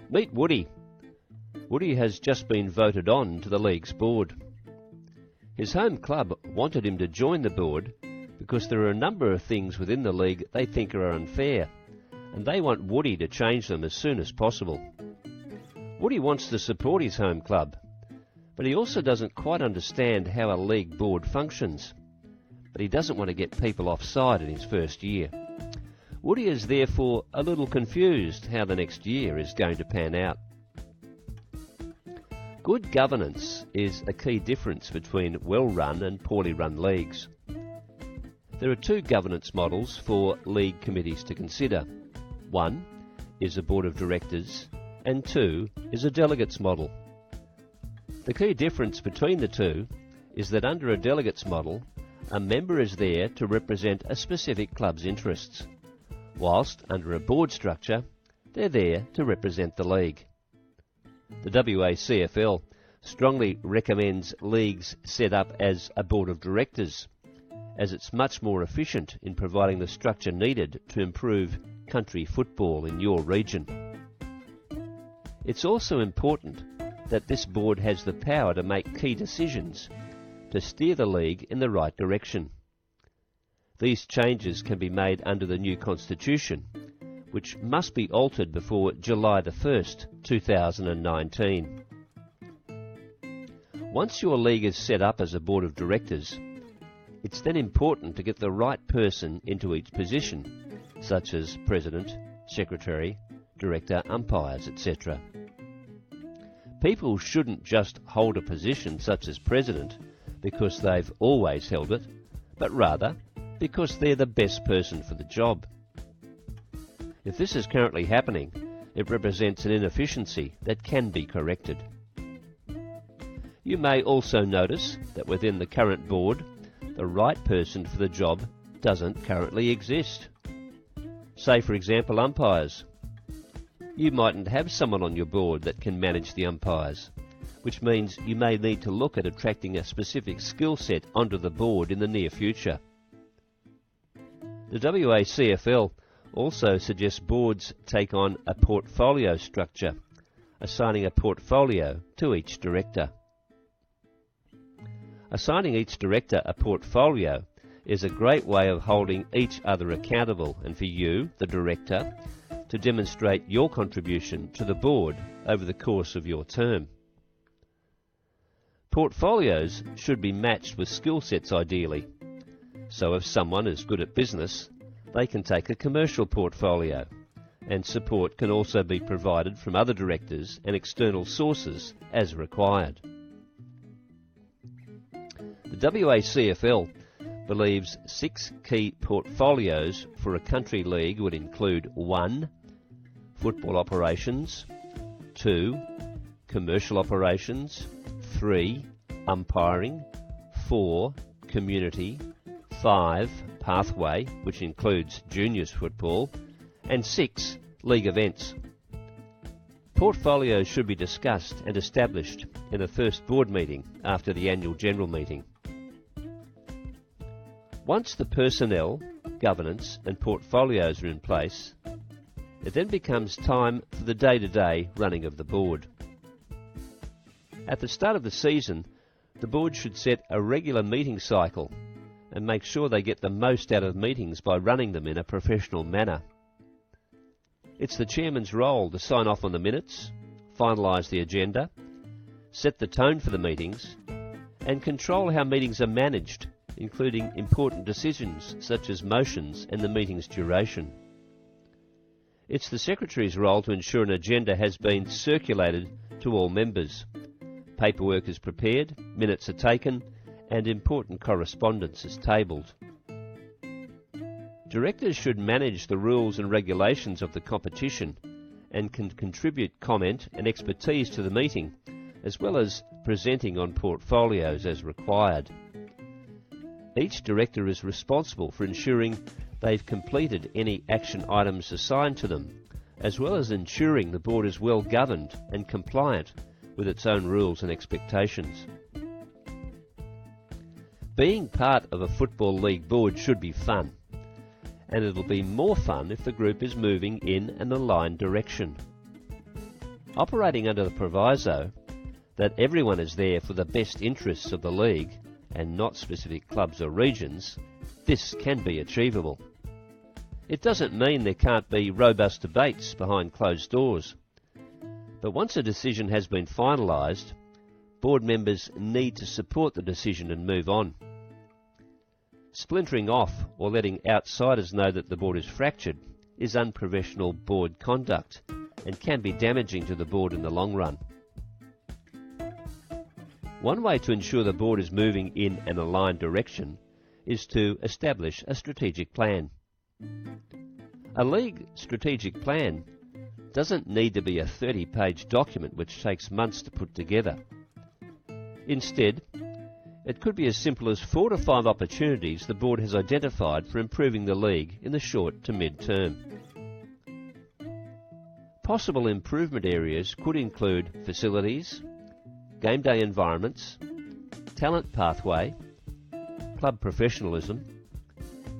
Meet Woody. Woody has just been voted on to the league's board. His home club wanted him to join the board because there are a number of things within the league they think are unfair, and they want Woody to change them as soon as possible. Woody wants to support his home club, but he also doesn't quite understand how a league board functions. But he doesn't want to get people offside in his first year. Woody is therefore a little confused how the next year is going to pan out. Good governance is a key difference between well-run and poorly run leagues. There are two governance models for league committees to consider. One is a board of directors, and two is a delegates model. The key difference between the two is that under a delegates model, a member is there to represent a specific club's interests, whilst under a board structure, they're there to represent the league. The WACFL strongly recommends leagues set up as a board of directors, as it's much more efficient in providing the structure needed to improve country football in your region. It's also important that this board has the power to make key decisions to steer the league in the right direction. These changes can be made under the new constitution, which must be altered before July the 1st, 2019. Once your league is set up as a board of directors, it's then important to get the right person into each position, such as president, secretary, director, umpires, etc. People shouldn't just hold a position such as president because they've always held it, but rather because they're the best person for the job. If this is currently happening, it represents an inefficiency that can be corrected. You may also notice that within the current board, the right person for the job doesn't currently exist. Say, for example, umpires. You mightn't have someone on your board that can manage the umpires, which means you may need to look at attracting a specific skill set onto the board in the near future. The WACFL also suggests boards take on a portfolio structure, assigning a portfolio to each director. Assigning each director a portfolio is a great way of holding each other accountable and for you, the director, to demonstrate your contribution to the board over the course of your term. Portfolios should be matched with skill sets ideally. So if someone is good at business, they can take a commercial portfolio, and support can also be provided from other directors and external sources as required. The WACFL believes 6 key portfolios for a country league would include 1. Football operations, 2. Commercial operations, 3. Umpiring, 4. Community, 5. Pathway, which includes juniors football, and 6. League events. Portfolios should be discussed and established in the first board meeting after the annual general meeting. Once the personnel, governance and portfolios are in place, it then becomes time for the day-to-day running of the board. At the start of the season, the board should set a regular meeting cycle and make sure they get the most out of meetings by running them in a professional manner. It's the chairman's role to sign off on the minutes, finalise the agenda, set the tone for the meetings, and control how meetings are managed, including important decisions such as motions and the meeting's duration. It's the Secretary's role to ensure an agenda has been circulated to all members. Paperwork is prepared, minutes are taken, and important correspondence is tabled. Directors should manage the rules and regulations of the competition and can contribute comment and expertise to the meeting, as well as presenting on portfolios as required. Each director is responsible for ensuring they've completed any action items assigned to them, as well as ensuring the board is well governed and compliant with its own rules and expectations. Being part of a Football League board should be fun, and it'll be more fun if the group is moving in an aligned direction. Operating under the proviso that everyone is there for the best interests of the league and not specific clubs or regions, this can be achievable. It doesn't mean there can't be robust debates behind closed doors. But once a decision has been finalised, board members need to support the decision and move on. Splintering off or letting outsiders know that the board is fractured is unprofessional board conduct and can be damaging to the board in the long run. One way to ensure the board is moving in an aligned direction is to establish a strategic plan. A league strategic plan doesn't need to be a 30-page document which takes months to put together. Instead, it could be as simple as 4 to 5 opportunities the board has identified for improving the league in the short to mid-term. Possible improvement areas could include facilities, game day environments, talent pathway, club professionalism,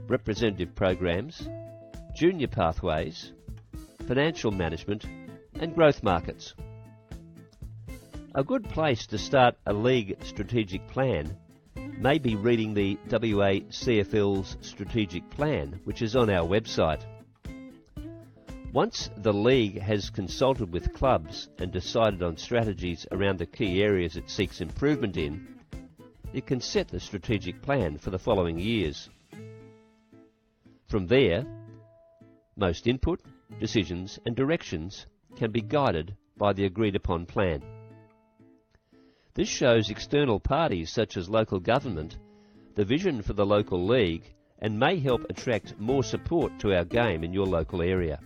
representative programs, junior pathways, financial management and growth markets. A good place to start a league strategic plan may be reading the WA CFL's strategic plan, which is on our website. Once the league has consulted with clubs and decided on strategies around the key areas it seeks improvement in, it can set the strategic plan for the following years. From there, most input, decisions and directions can be guided by the agreed upon plan. This shows external parties such as local government the vision for the local league and may help attract more support to our game in your local area.